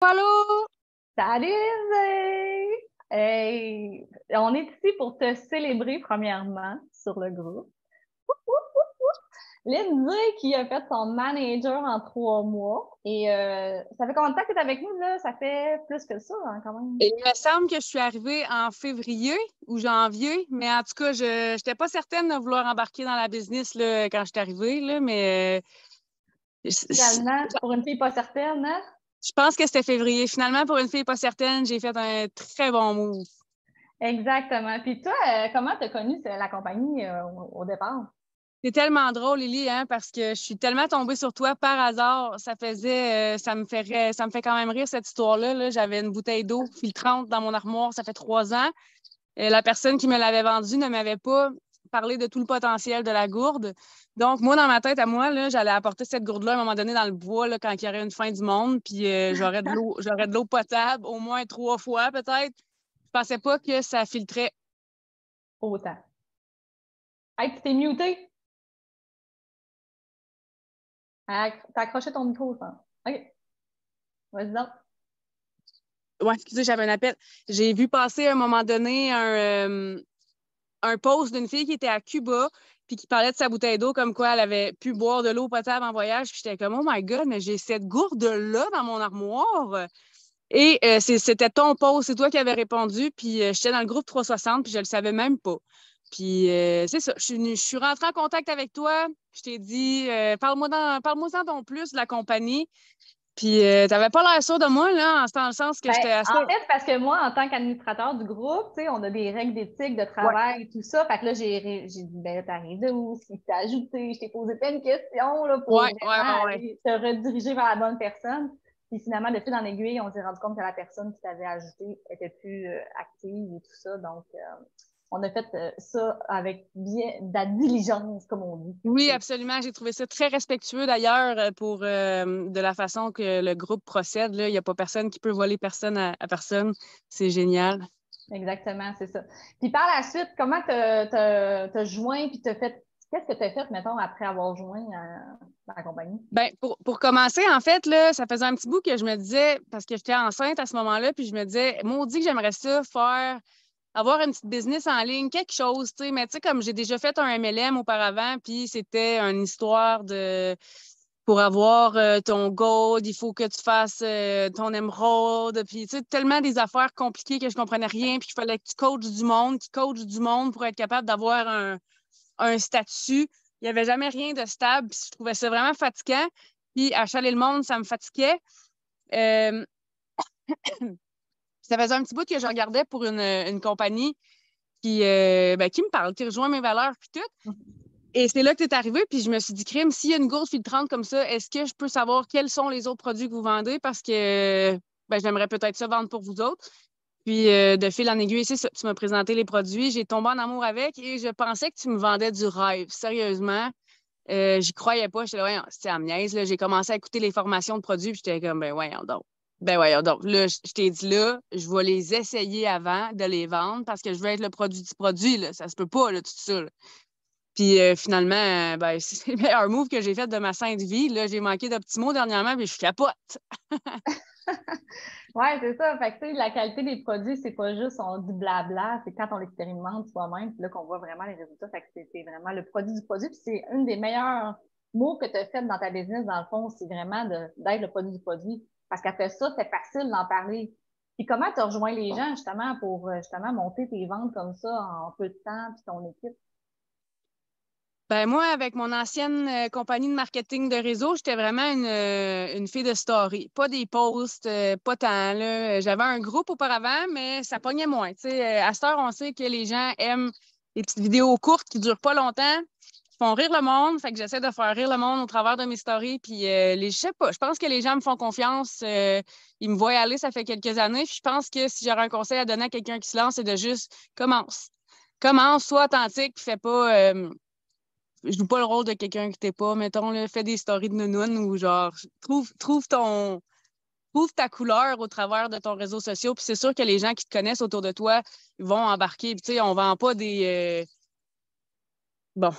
Allô? Salut Zé! Hey! On est ici pour te célébrer premièrement sur le groupe. Lindsay qui a fait son manager en 3 mois. Et ça fait combien de temps que tu es avec nous, là? Ça fait plus que ça, hein, quand même. Il me semble que je suis arrivée en février ou janvier, mais en tout cas, je n'étais pas certaine de vouloir embarquer dans la business là, quand je suis arrivée, là, mais Finalement, pour une fille pas certaine, hein? je pense que c'était février. Finalement, pour une fille pas certaine, j'ai fait un très bon move. Exactement. Puis toi, comment tu as connu la compagnie au départ? C'est tellement drôle, Lily, hein, parce que je suis tellement tombée sur toi par hasard. Ça me fait quand même rire cette histoire-là. Là. J'avais une bouteille d'eau filtrante dans mon armoire, ça fait 3 ans. La personne qui me l'avait vendue ne m'avait pas parlé de tout le potentiel de la gourde. Donc, moi, dans ma tête, à moi, là, j'allais apporter cette gourde-là à un moment donné dans le bois, là, quand il y aurait une fin du monde, puis j'aurais de l'eau potable au moins 3 fois, peut-être. Je pensais pas que ça filtrait. Autant. Hey, tu t'es muté? T'as accroché ton micro, je pense. OK. Vas-y donc. Ouais, excusez, j'avais un appel. J'ai vu passer à un moment donné un post d'une fille qui était à Cuba puis qui parlait de sa bouteille d'eau comme quoi elle avait pu boire de l'eau potable en voyage. Puis j'étais comme, oh my God, mais j'ai cette gourde-là dans mon armoire. Et c'était ton post, c'est toi qui avais répondu. Puis j'étais dans le groupe 360 puis je le savais même pas. Puis c'est ça, je suis rentrée en contact avec toi. Je t'ai dit, parle-moi-en donc plus de la compagnie. Puis t'avais pas l'air sûr de moi, là, dans le sens que Ben, j'étais assez. en fait, parce que moi, en tant qu'administrateur du groupe, tu sais, on a des règles d'éthique, de Ouais, travail et tout ça. Fait que là, j'ai dit, ben, t'arrives de où? Si t'as ajouté, je t'ai posé plein de questions, là, pour vraiment ouais. aller te rediriger vers la bonne personne. Puis finalement, de fil en aiguille, on s'est rendu compte que la personne qui t'avait ajouté était plus active et tout ça. Donc, on a fait ça avec bien de la diligence, comme on dit. Oui, absolument. J'ai trouvé ça très respectueux d'ailleurs pour de la façon que le groupe procède. Là. Il n'y a pas personne qui peut voler personne à personne. C'est génial. Exactement, c'est ça. Puis par la suite, comment t'as joint puis t'as fait, qu'est-ce que t'as fait, mettons, après avoir joint la compagnie? Ben, pour commencer, en fait, là, ça faisait un petit bout que je me disais, parce que j'étais enceinte à ce moment-là, puis je me disais, maudit que j'aimerais ça avoir une petite business en ligne, quelque chose, tu sais. Mais tu sais, comme j'ai déjà fait un MLM auparavant, puis c'était une histoire de pour avoir ton gold, il faut que tu fasses ton émeraude, puis tu sais, tellement des affaires compliquées que je comprenais rien, puis qu'il fallait que tu coaches du monde, qui coach du monde pour être capable d'avoir un statut. Il n'y avait jamais rien de stable, puis je trouvais ça vraiment fatigant. Puis achaler le monde, ça me fatiguait. Euh, Ça faisait un petit bout que je regardais pour une compagnie qui me parle, qui rejoint mes valeurs, puis tout. Et c'est là que tu es arrivé, puis je me suis dit, crime, s'il y a une gourde filtrante comme ça, est-ce que je peux savoir quels sont les autres produits que vous vendez? Parce que j'aimerais peut-être ça vendre pour vous autres. Puis de fil en aiguille, c'est ça. Tu m'as présenté les produits, j'ai tombé en amour avec et je pensais que tu me vendais du rêve. Sérieusement, j'y croyais pas. J'étais là, voyons, c'est à niaise. Là. J'ai commencé à écouter les formations de produits, puis j'étais comme, ben voyons donc. Ben voyons donc. Là, je t'ai dit là, je vais les essayer avant de les vendre parce que je veux être le produit du produit. Là. Ça se peut pas, là, tout ça. Là. Puis finalement, c'est le meilleur move que j'ai fait de ma sainte vie. Là, j'ai manqué de petits mots dernièrement, puis je capote. Ouais, c'est ça. Fait que, tu sais, la qualité des produits, c'est pas juste on dit blabla, c'est quand on l'expérimente soi-même, puis là qu'on voit vraiment les résultats. Fait que c'est vraiment le produit du produit. Puis c'est une des meilleurs mots que tu as fait dans ta business, dans le fond, c'est vraiment d'être le produit du produit. Parce qu'après ça, c'est facile d'en parler. Puis comment tu as rejoint les gens justement pour justement monter tes ventes comme ça en peu de temps, puis ton équipe? Ben moi, avec mon ancienne compagnie de marketing de réseau, j'étais vraiment une fille de story. Pas des posts, pas tant. Là. J'avais un groupe auparavant, mais ça pognait moins. Tu sais, à cette heure, on sait que les gens aiment les petites vidéos courtes qui durent pas longtemps, qui font rire le monde. Fait que j'essaie de faire rire le monde au travers de mes stories. Puis je sais pas, je pense que les gens me font confiance. Ils me voient aller, ça fait quelques années. Puis je pense que si j'aurais un conseil à donner à quelqu'un qui se lance, c'est de juste commence. Commence, sois authentique, puis fais pas. Je joue pas le rôle de quelqu'un que t'es pas. Mettons, là, fais des stories de nounoun ou genre, trouve ta couleur au travers de ton réseau social. Puis c'est sûr que les gens qui te connaissent autour de toi vont embarquer. Puis tu sais, on vend pas des, bon,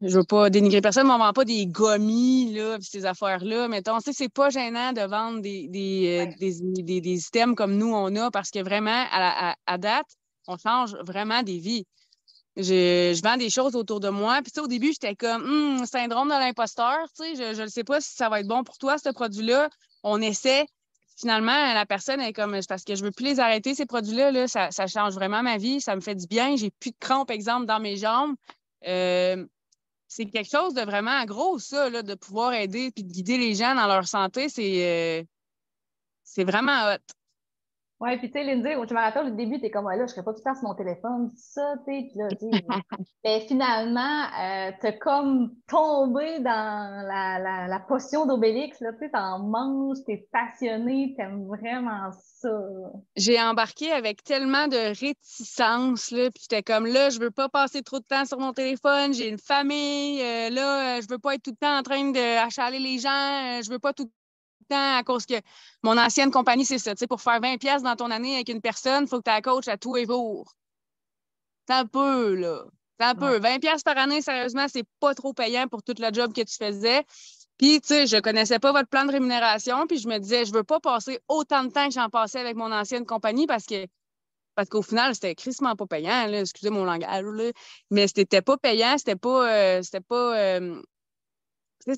je veux pas dénigrer personne, mais on vend pas des gommis, là, pis ces affaires-là. Mettons, tu sais, c'est pas gênant de vendre des items comme nous, on a, parce que vraiment, à date, on change vraiment des vies. Je vends des choses autour de moi. Puis, tu sais, au début, j'étais comme, syndrome de l'imposteur, tu sais, je ne sais pas si ça va être bon pour toi, ce produit-là. On essaie. Finalement, la personne est comme, c'est parce que je veux plus les arrêter, ces produits-là, là, ça change vraiment ma vie, ça me fait du bien. J'ai plus de crampes, exemple, dans mes jambes. C'est quelque chose de vraiment gros, ça, là, de pouvoir aider puis de guider les gens dans leur santé. C'est vraiment hot. Ouais, puis tu sais, Lindsay, je me rappelle au début, t'es comme, ouais, là, je serais pas tout le temps sur mon téléphone, ça, tu sais, puis là, tu sais. Ben, finalement, t'as comme tombé dans la potion d'Obélix, là, tu sais, t'en manges, t'es passionné, t'aimes vraiment ça. J'ai embarqué avec tellement de réticence, là, puis j'étais comme, là, je veux pas passer trop de temps sur mon téléphone, j'ai une famille, je veux pas être tout le temps en train de achaler les gens, je veux pas tout le temps à cause que mon ancienne compagnie, c'est ça, tu sais, pour faire 20 pièces dans ton année avec une personne, il faut que tu la coaches à tous les jours. C'est un peu, là. C'est un peu. Ouais. 20 pièces par année, sérieusement, c'est pas trop payant pour tout le job que tu faisais. Puis, tu sais, je connaissais pas votre plan de rémunération, puis je me disais, je veux pas passer autant de temps que j'en passais avec mon ancienne compagnie parce qu'au final, c'était crissement pas payant, là, excusez mon langage, là, mais c'était pas payant, c'est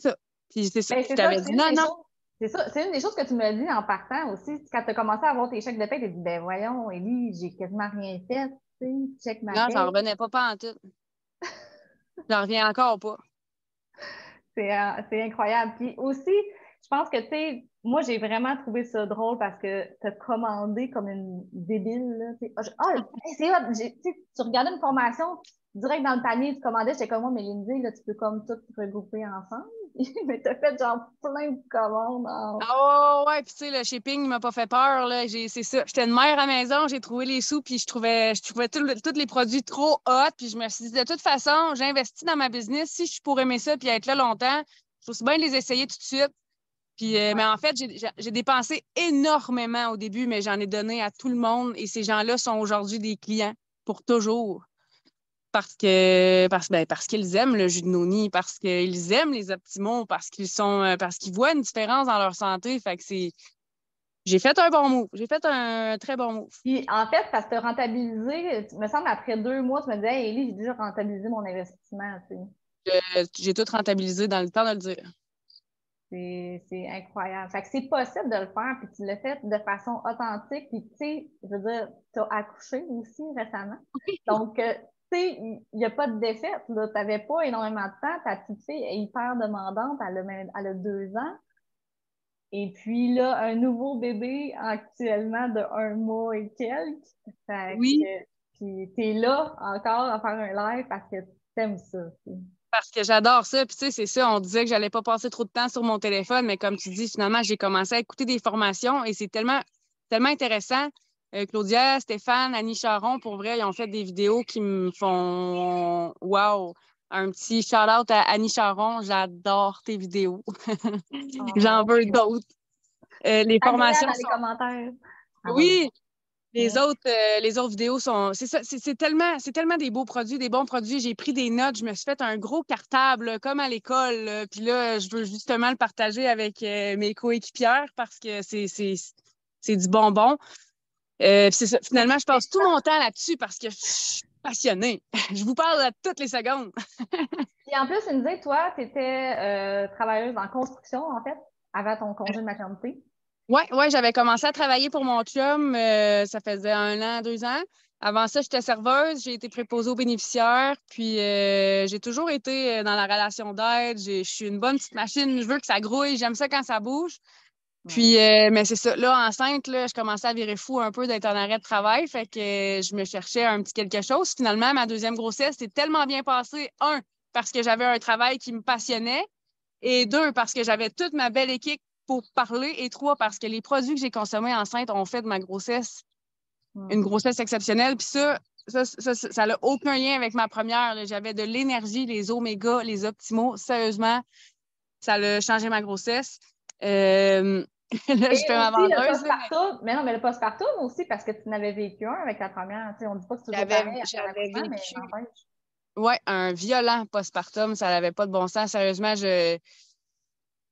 ça. Puis c'est ça. Ben, Je c'est ça, t'avais puis c'est dit une non, des non. choses. C'est ça, c'est une des choses que tu m'as dit en partant aussi. Quand tu as commencé à avoir tes chèques de paie, tu as dit, ben voyons, Élie, j'ai quasiment rien fait, tu sais, check ma Non, j'en paie. revenais pas en tout. J'en reviens encore pas. C'est incroyable. Puis aussi, je pense que, tu sais, moi, j'ai vraiment trouvé ça drôle parce que tu as commandé comme une débile, là. Hey, c'est hot. Tu sais, tu regardais une formation, direct dans le panier, tu commandais, j'étais comme moi, mais Lindsay, là, tu peux comme tout regrouper ensemble. Mais tu as fait genre plein de commandes en. Ah ouais, puis tu sais, le shipping, il m'a pas fait peur, là. C'est ça. J'étais une mère à la maison, j'ai trouvé les sous, puis je trouvais tous les produits trop hot, puis je me suis dit, de toute façon, j'investis dans ma business. Si je suis pour aimer ça puis être là longtemps, je trouve bien de les essayer tout de suite. Puis, Ouais. mais en fait, j'ai dépensé énormément au début, mais j'en ai donné à tout le monde, et ces gens-là sont aujourd'hui des clients pour toujours. Parce qu'ils aiment le jus de noni, parce qu'ils aiment les Optimaux, parce qu'ils voient une différence dans leur santé. Fait que j'ai fait un bon move. J'ai fait un très bon move. Puis en fait, parce que tu as rentabilisé, il me semble, après 2 mois, tu me disais, hey, Ellie, j'ai déjà rentabilisé mon investissement, tu sais. J'ai tout rentabilisé dans le temps de le dire. C'est incroyable. Fait que c'est possible de le faire, puis tu l'as fait de façon authentique, puis tu sais, je veux dire, tu as accouché aussi récemment. Donc, tu sais, il n'y a pas de défaite, là. Tu n'avais pas énormément de temps. Ta petite fille est hyper demandante, elle a 2 ans. Et puis là, un nouveau bébé actuellement de 1 mois et quelques. Fait Oui, que, puis t'es là encore à faire un live parce que t'aimes ça. Tu sais. parce que j'adore ça. Puis tu sais, c'est ça, on disait que j'allais pas passer trop de temps sur mon téléphone, mais comme tu dis, finalement, j'ai commencé à écouter des formations et c'est tellement intéressant. Claudia, Stéphane, Annie Charon, pour vrai, ils ont fait des vidéos qui me font wow! Un petit shout-out à Annie Charon. J'adore tes vidéos. J'en Oh. veux d'autres. Les Agréable formations dans les sont. commentaires. Ah oui. Oui, Mm. les autres vidéos sont. C'est ça, c'est tellement des beaux produits, des bons produits. J'ai pris des notes, je me suis fait un gros cartable, là, comme à l'école, là. Puis là, je veux justement le partager avec mes coéquipières parce que c'est du bonbon. Puis c'est ça. Finalement, je passe tout mon temps là-dessus parce que je suis passionnée. Je vous parle à toutes les secondes. Puis en plus, tu me disais, toi, tu étais travailleuse en construction, en fait, avant ton congé de maternité. Ouais, ouais, j'avais commencé à travailler pour mon chum, ça faisait 1 an, 2 ans. Avant ça, j'étais serveuse, j'ai été préposée aux bénéficiaires, puis j'ai toujours été dans la relation d'aide. Je suis une bonne petite machine, je veux que ça grouille, j'aime ça quand ça bouge. Ouais. Puis, mais c'est ça, là, enceinte, là, je commençais à virer fou un peu d'être en arrêt de travail, fait que je me cherchais un petit quelque chose. Finalement, ma deuxième grossesse s'est tellement bien passée, parce que j'avais un travail qui me passionnait, et deux, parce que j'avais toute ma belle équipe pour parler. Et trois, parce que les produits que j'ai consommés enceinte ont fait de ma grossesse Mm. une grossesse exceptionnelle. Puis ça n'a aucun lien avec ma première, là. J'avais de l'énergie, les oméga, les optimaux. Sérieusement, ça a changé ma grossesse. Là, Et je fais ma aussi le vendeuse, là, mais postpartum, mais non, mais le postpartum aussi, parce que tu n'avais vécu un avec la première. Tu sais, on ne dit pas que c'est toujours pareil après j'avais l'accouchement, mais vécu. n'empêche. Ouais, un violent postpartum, ça n'avait pas de bon sens. Sérieusement, j'ai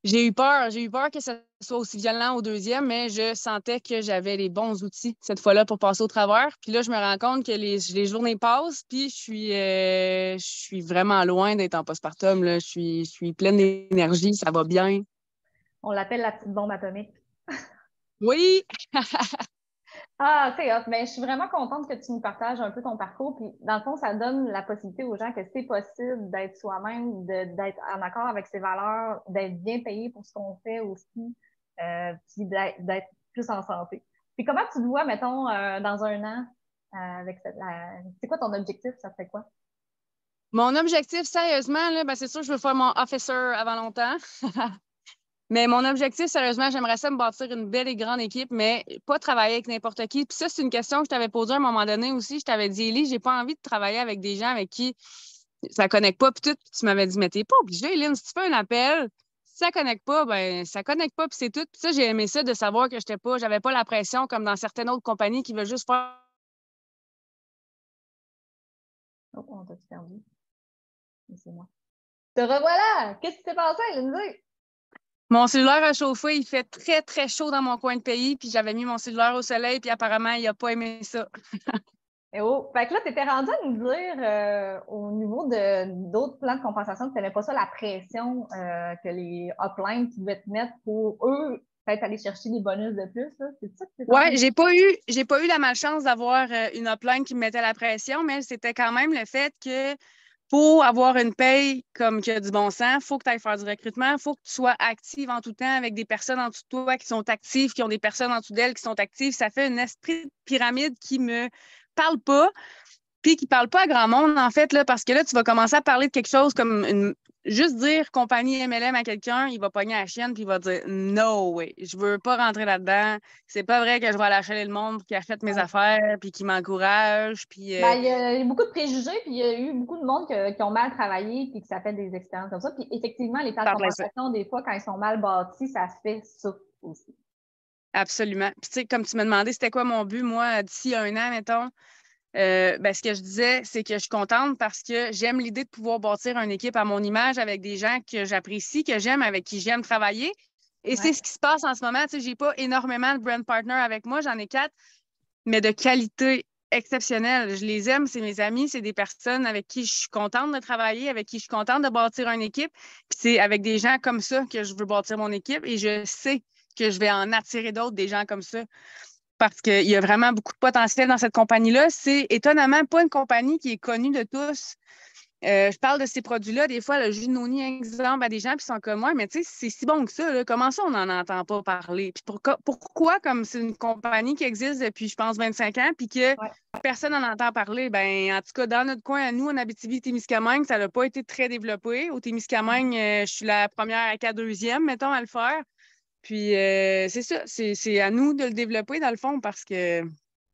eu peur. J'ai eu peur que ça soit aussi violent au deuxième, mais je sentais que j'avais les bons outils cette fois-là pour passer au travers. Puis là, je me rends compte que les journées passent, puis je suis vraiment loin d'être en postpartum, là. Je suis pleine d'énergie, ça va bien. On l'appelle la petite bombe atomique. Oui! Ah, c'est hot. Mais je suis vraiment contente que tu nous partages un peu ton parcours. Puis, dans le fond, ça donne la possibilité aux gens que c'est possible d'être soi-même, d'être en accord avec ses valeurs, d'être bien payé pour ce qu'on fait aussi, puis d'être plus en santé. Puis, comment tu te vois, mettons, dans un an, avec c'est quoi ton objectif? Ça serait quoi? Mon objectif, sérieusement, là, ben, c'est sûr que je veux faire mon officer avant longtemps. Mais mon objectif, sérieusement, j'aimerais ça me bâtir une belle et grande équipe, mais pas travailler avec n'importe qui. Puis ça, c'est une question que je t'avais posée à un moment donné aussi. Je t'avais dit, Élie, j'ai pas envie de travailler avec des gens avec qui ça connecte pas. Puis tout, puis tu m'avais dit, mais t'es pas obligé, Lynn, si tu fais un appel, si ça connecte pas, ben ça connecte pas, puis c'est tout. Puis ça, j'ai aimé ça de savoir que j'avais pas la pression comme dans certaines autres compagnies qui veulent juste faire. Oh, on t'a perdu. C'est moi. Te revoilà! Qu'est-ce qui s'est passé, Lindsay? Mon cellulaire a chauffé, il fait très, très chaud dans mon coin de pays, puis j'avais mis mon cellulaire au soleil, puis apparemment, il a pas aimé ça. Et oh, fait que là, tu étais rendu à nous dire au niveau de d'autres plans de compensation que tu n'avais pas ça la pression que les uplines pouvaient te mettre pour eux, peut-être aller chercher des bonus de plus. Là. C'est ça que tu es en train Ouais, de dire? j'ai pas eu la malchance d'avoir une upline qui me mettait la pression, mais c'était quand même le fait que pour avoir une paye comme qui a du bon sens, il faut que tu ailles faire du recrutement, il faut que tu sois active en tout temps avec des personnes en dessous de toi qui sont actives, qui ont des personnes en dessous d'elles qui sont actives. Ça fait un esprit de pyramide qui me parle pas, puis qui parle pas à grand monde, en fait, là, parce que là, tu vas commencer à parler de quelque chose comme juste dire compagnie MLM à quelqu'un, il va pogner la chienne, puis il va dire no way, je veux pas rentrer là-dedans. C'est pas vrai que je vais aller acheter le monde pour qu'il achète mes Ouais. affaires, puis qu'il m'encourage, puis Ben, il y a eu beaucoup de préjugés, puis il y a eu beaucoup de monde qui ont mal travaillé, puis que ça fait des expériences comme ça. Puis effectivement, les plans de par plein ça. compensation, des fois, quand ils sont mal bâtis, ça se fait ça aussi. Absolument. Puis, tu sais, comme tu m'as demandé, c'était quoi mon but, moi, d'ici un an, mettons, ben, ce que je disais, c'est que je suis contente parce que j'aime l'idée de pouvoir bâtir une équipe à mon image avec des gens que j'apprécie, que j'aime, avec qui j'aime travailler. Et c'est Ouais. ce qui se passe en ce moment. Tu sais, j'ai pas énormément de brand partners avec moi, j'en ai 4, mais de qualité exceptionnelle. Je les aime, c'est mes amis, c'est des personnes avec qui je suis contente de travailler, avec qui je suis contente de bâtir une équipe. Puis c'est avec des gens comme ça que je veux bâtir mon équipe et je sais que je vais en attirer d'autres, des gens comme ça, parce qu'il y a vraiment beaucoup de potentiel dans cette compagnie-là. C'est étonnamment pas une compagnie qui est connue de tous. Je parle de ces produits-là, des fois, le jus de noni, exemple, à des gens qui sont comme moi, mais tu sais, c'est si bon que ça, là, comment ça on n'en entend pas parler? Puis pourquoi, comme c'est une compagnie qui existe depuis, je pense, 25 ans, puis que Ouais. personne n'en entend parler? Ben, en tout cas, dans notre coin, à nous, en Abitibi-Témiscamingue, ça n'a pas été très développé. Au Témiscamingue, je suis la première à la deuxième, mettons, à le faire. Puis, c'est ça, c'est à nous de le développer, dans le fond, parce que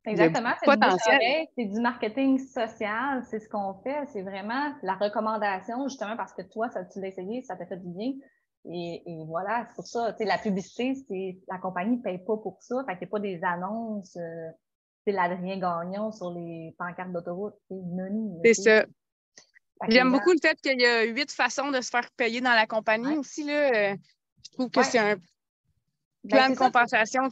il y a beaucoup Exactement, de c'est du potentiel. bouche-oreille, c'est du marketing social, c'est ce qu'on fait, c'est vraiment la recommandation, justement parce que toi, ça, tu l'as essayé, ça t'a fait du bien. Et voilà, c'est pour ça, tu sais, la publicité, c'est la compagnie ne paye pas pour ça, fait qu'il n'y a pas des annonces, c'est l'Adrien Gagnon sur les pancartes d'autoroute, c'est noni, C'est tu sais. ça. Fait que les J'aime gens, beaucoup le fait qu'il y a 8 façons de se faire payer dans la compagnie ouais, aussi, là. Je trouve que ouais, c'est un ben plan c'est de ça. compensation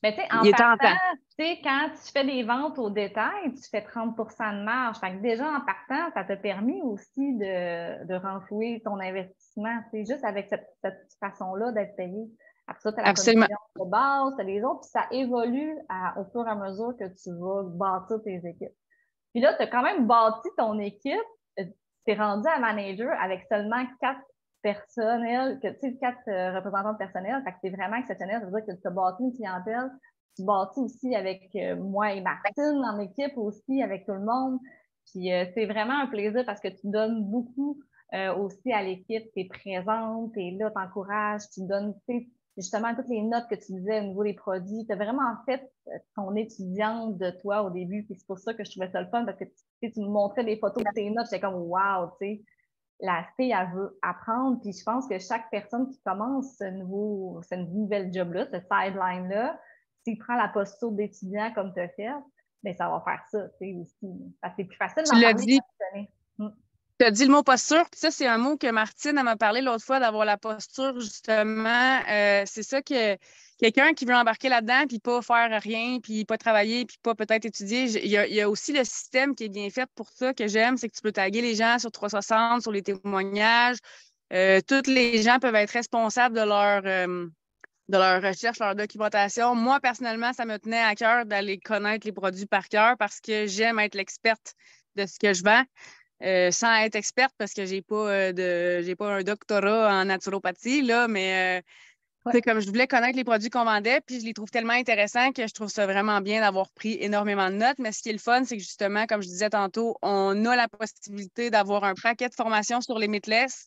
Mais tu sais, en il est tentant. partant, tu sais, quand tu fais des ventes au détail, tu fais 30 de marge. Fait que déjà, en partant, ça t'a permis aussi de renflouer ton investissement. C'est juste avec cette façon-là d'être payé. Après ça, tu as la Absolument. commission de base, tu as les autres, puis ça évolue au fur et à mesure que tu vas bâtir tes équipes. Puis là, tu as quand même bâti ton équipe. Tu es rendu à manager avec seulement 4 personnels, tu sais, 4 représentants de personnel. Fait que c'est vraiment exceptionnel. Ça veut dire que tu as bâti une clientèle. Tu bâtis aussi avec moi et Martine en équipe aussi, avec tout le monde. Puis c'est vraiment un plaisir parce que tu donnes beaucoup aussi à l'équipe. Tu es présente, tu es là, tu encourages, tu donnes, tu sais, justement toutes les notes que tu disais au niveau des produits. Tu as vraiment fait ton étudiante de toi au début. Puis c'est pour ça que je trouvais ça le fun parce que tu me montrais des photos de tes notes. J'étais comme wow, tu sais, la fille, elle veut apprendre. Puis je pense que chaque personne qui commence ce nouvelle job-là, ce sideline-là, s'il prend la posture d'étudiant comme tu as fait, bien, ça va faire ça, tu sais, aussi. Parce que c'est plus facile Tu d'en l'as parler dit, quand tu donné. Tu as dit le mot posture, puis ça, c'est un mot que Martine elle m'a parlé l'autre fois, d'avoir la posture, justement. C'est ça que quelqu'un qui veut embarquer là-dedans, puis pas faire rien, puis pas travailler, puis pas peut-être étudier. Il y a aussi le système qui est bien fait pour ça, que j'aime, c'est que tu peux taguer les gens sur 360, sur les témoignages. Tous les gens peuvent être responsables de leur recherche, leur documentation. Moi, personnellement, ça me tenait à cœur d'aller connaître les produits par cœur parce que j'aime être l'experte de ce que je vends. Sans être experte parce que j'ai pas un doctorat en naturopathie, là, mais Ouais. c'est comme je voulais connaître les produits qu'on vendait, puis je les trouve tellement intéressants que je trouve ça vraiment bien d'avoir pris énormément de notes. Mais ce qui est le fun, c'est que justement, comme je disais tantôt, on a la possibilité d'avoir un paquet de formations sur les Limitless,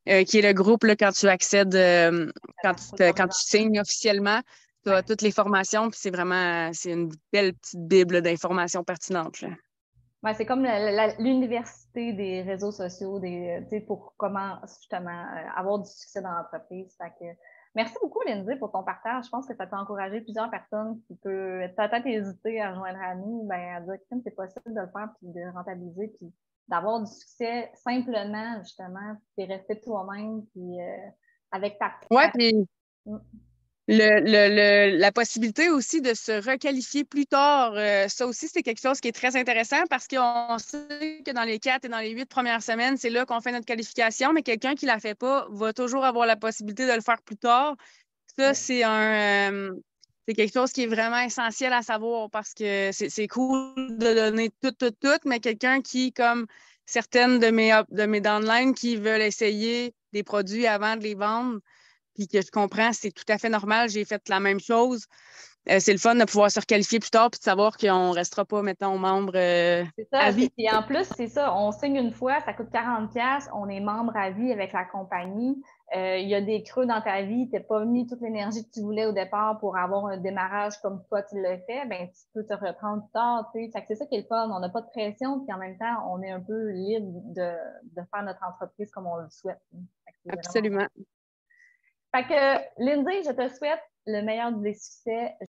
qui est le groupe là, quand tu accèdes, quand tu signes officiellement, tu as toutes les formations, puis c'est une belle petite bible d'informations pertinentes, là. Ouais, c'est comme l'université des réseaux sociaux pour comment justement avoir du succès dans l'entreprise. Fait que, merci beaucoup, Lindsay, pour ton partage. Je pense que ça peut encourager plusieurs personnes qui peuvent peut-être hésiter à rejoindre à nous, à dire que c'est possible de le faire, puis de rentabiliser, puis d'avoir du succès simplement, justement, puis rester toi-même, puis avec ta... Ouais, puis Mm. la possibilité aussi de se requalifier plus tard, ça aussi, c'est quelque chose qui est très intéressant parce qu'on sait que dans les 4 et dans les 8 premières semaines, c'est là qu'on fait notre qualification, mais quelqu'un qui ne la fait pas va toujours avoir la possibilité de le faire plus tard. Ça, c'est quelque chose qui est vraiment essentiel à savoir parce que c'est cool de donner tout, mais quelqu'un qui, comme certaines de mes downlines qui veulent essayer des produits avant de les vendre, puis que je comprends, c'est tout à fait normal. J'ai fait la même chose. C'est le fun de pouvoir se requalifier plus tard puis de savoir qu'on ne restera pas, mettons, membre C'est à ça. vie. Puis en plus, c'est ça. On signe une fois, ça coûte 40$. On est membre à vie avec la compagnie. Il y a des creux dans ta vie. Tu n'as pas mis toute l'énergie que tu voulais au départ pour avoir un démarrage comme toi, tu l'as fait. Ben, tu peux te reprendre plus tard. Fait que c'est ça qui est le fun. On n'a pas de pression. Puis en même temps, on est un peu libre de faire notre entreprise comme on le souhaite. Fait que c'est vraiment... Absolument. Fait que, Lindsay, je te souhaite le meilleur des succès.